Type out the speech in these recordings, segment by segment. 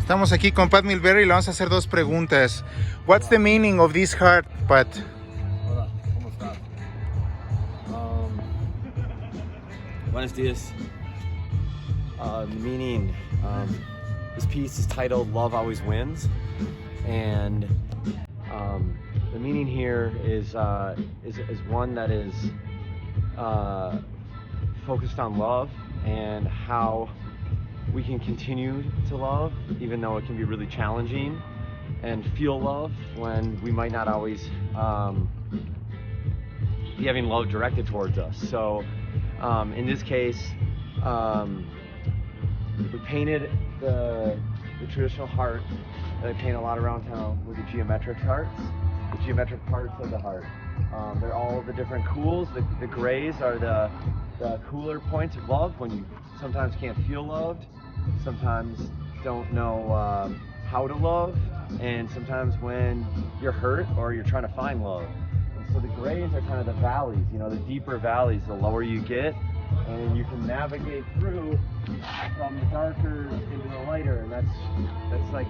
Estamos aquí con Pat Milberry y le vamos a hacer dos preguntas. What's the meaning of this heart, Pat? Hola, ¿cómo estás? Buenos dias. The meaning, this piece is titled Love Always Wins, and the meaning here is one that is focused on love and how we can continue to love even though it can be really challenging, and feel love when we might not always be having love directed towards us. So in this case, we painted the traditional heart that I paint a lot around town with the geometric hearts, the geometric parts of the heart. They're all the different cools. The grays are the cooler points of love, when you sometimes can't feel loved, sometimes don't know how to love, and sometimes when you're hurt or you're trying to find love. And so the grays are kind of the valleys, you know, the deeper valleys, the lower you get, and you can navigate through from the darker into the lighter, and that's like,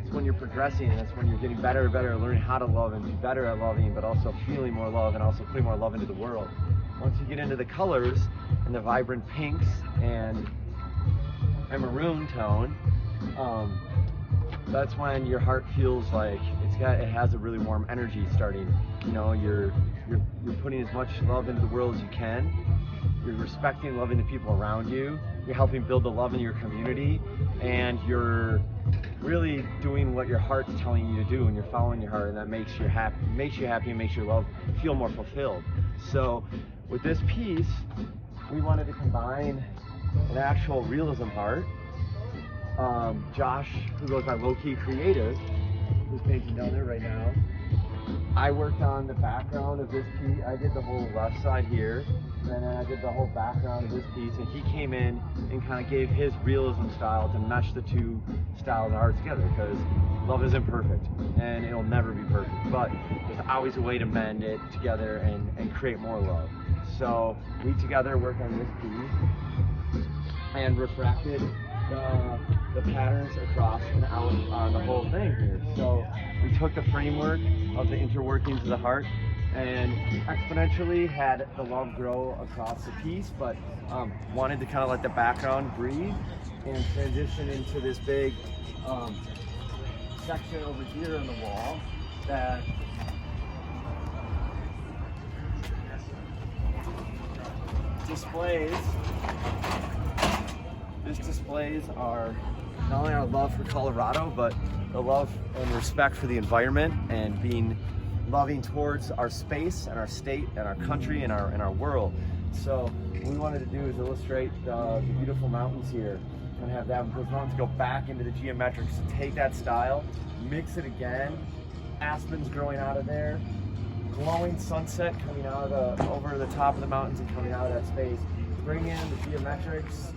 it's when you're progressing, and that's when you're getting better and better at learning how to love and be better at loving, but also feeling more love and also putting more love into the world. Once you get into the colors and the vibrant pinks and a maroon tone, that's when your heart feels like it has a really warm energy starting. You know, you're putting as much love into the world as you can. You're respecting and loving the people around you. You're helping build the love in your community, and you're really doing what your heart's telling you to do, and you're following your heart, and that makes you happy, and makes your love feel more fulfilled. So with this piece, we wanted to combine an actual realism heart. Josh, who goes by low-key creative, who's painting down there right now, I worked on the background of this piece. I did the whole left side here, and then I did the whole background of this piece, and he came in and kind of gave his realism style to mesh the two styles of art together, because love isn't perfect, and it'll never be perfect, but there's always a way to mend it together and create more love. So we together worked on this piece and refracted the patterns across and out on the whole thing here. So we took the framework of the interworkings of the heart and exponentially had the love grow across the piece, but wanted to kind of let the background breathe and transition into this big section over here on the wall that displays. This displays our, not only our love for Colorado, but the love and respect for the environment, and being loving towards our space and our state and our country and our world. So what we wanted to do is illustrate the beautiful mountains here, and have those mountains go back into the geometrics, to take that style, mix it again, aspens growing out of there, glowing sunset coming out of over the top of the mountains and coming out of that space. Bring in the geometrics,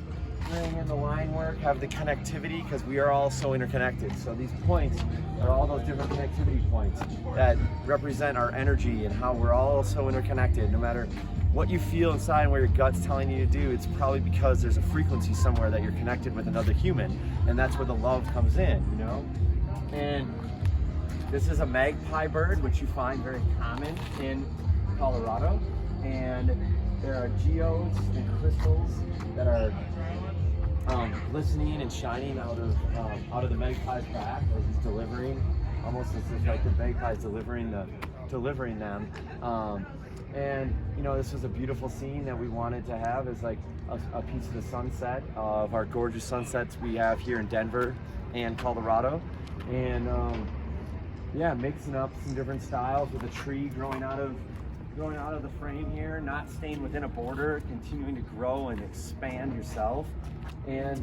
bring in the line work, have the connectivity, because we are all so interconnected. So these points are all those different connectivity points that represent our energy and how we're all so interconnected. No matter what you feel inside and what your gut's telling you to do, it's probably because there's a frequency somewhere that you're connected with another human, and that's where the love comes in, you know? And this is a magpie bird, which you find very common in Colorado, and there are geodes and crystals that are glistening and shining out of the magpie's back as he's delivering. Almost as if like the magpie's delivering them. And you know, this was a beautiful scene that we wanted to have as like a piece of the sunset of our gorgeous sunsets we have here in Denver and Colorado. And yeah, mixing up some different styles with a tree growing out of the frame here, not staying within a border, continuing to grow and expand yourself. And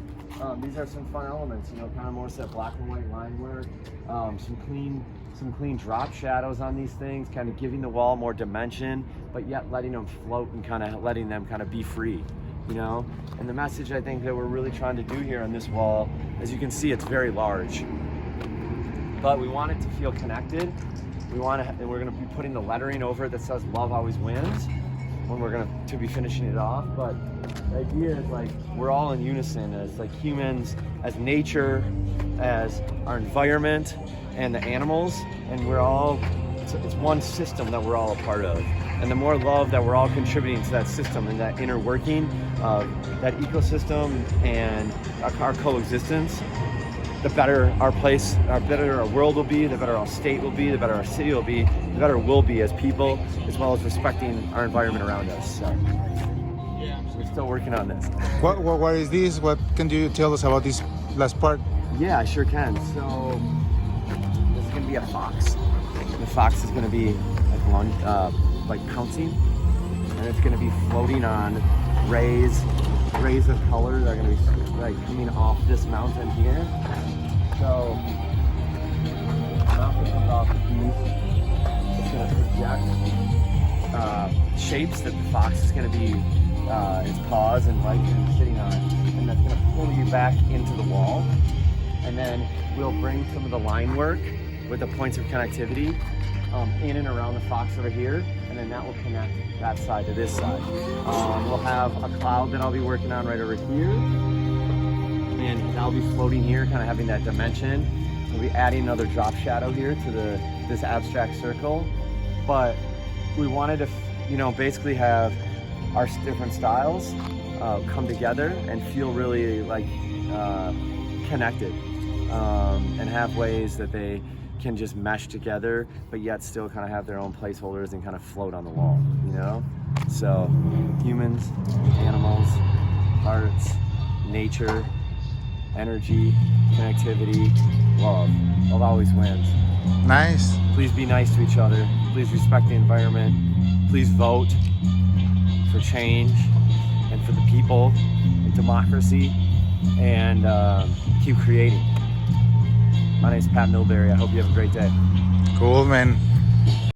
these are some fun elements, you know, kind of more so black and white line work, some clean drop shadows on these things, kind of giving the wall more dimension, but yet letting them float and kind of letting them kind of be free, you know? And the message I think that we're really trying to do here on this wall, as you can see, it's very large, but we want it to feel connected. And we're going to be putting the lettering over it that says "Love Always Wins," when we're going to be finishing it off. But the idea is like we're all in unison as like humans, as nature, as our environment, and the animals, and we're all, it's one system that we're all a part of. And the more love that we're all contributing to that system and that inner working of that ecosystem and our coexistence, the better our place, the better our world will be, the better our state will be, the better our city will be, the better we'll be as people, as well as respecting our environment around us. So we're still working on this. What is this? What can you tell us about this last part? Yeah, I sure can. So this is gonna be a fox. The fox is gonna be like pouncing, and it's gonna be floating on rays of color that are gonna be like coming off this mountain here. So the mountain comes off the beast. It's gonna project shapes that the fox is gonna be its paws and legs and sitting on, and that's gonna pull you back into the wall. And then we'll bring some of the line work with the points of connectivity in and around the fox over here, and then that will connect that side to this side. We'll have a cloud that I'll be working on right over here, and that'll be floating here, kind of having that dimension. We'll be adding another drop shadow here to this abstract circle, but we wanted to, basically have our different styles come together and feel really like connected, and have ways that they can just mesh together, but yet still kind of have their own placeholders and kind of float on the wall, So humans, animals, arts, nature, energy, connectivity, love. Love always wins. Nice. Please be nice to each other. Please respect the environment. Please vote for change and for the people and democracy, and keep creating. My name is Pat Milberry. I hope you have a great day. Cool, man.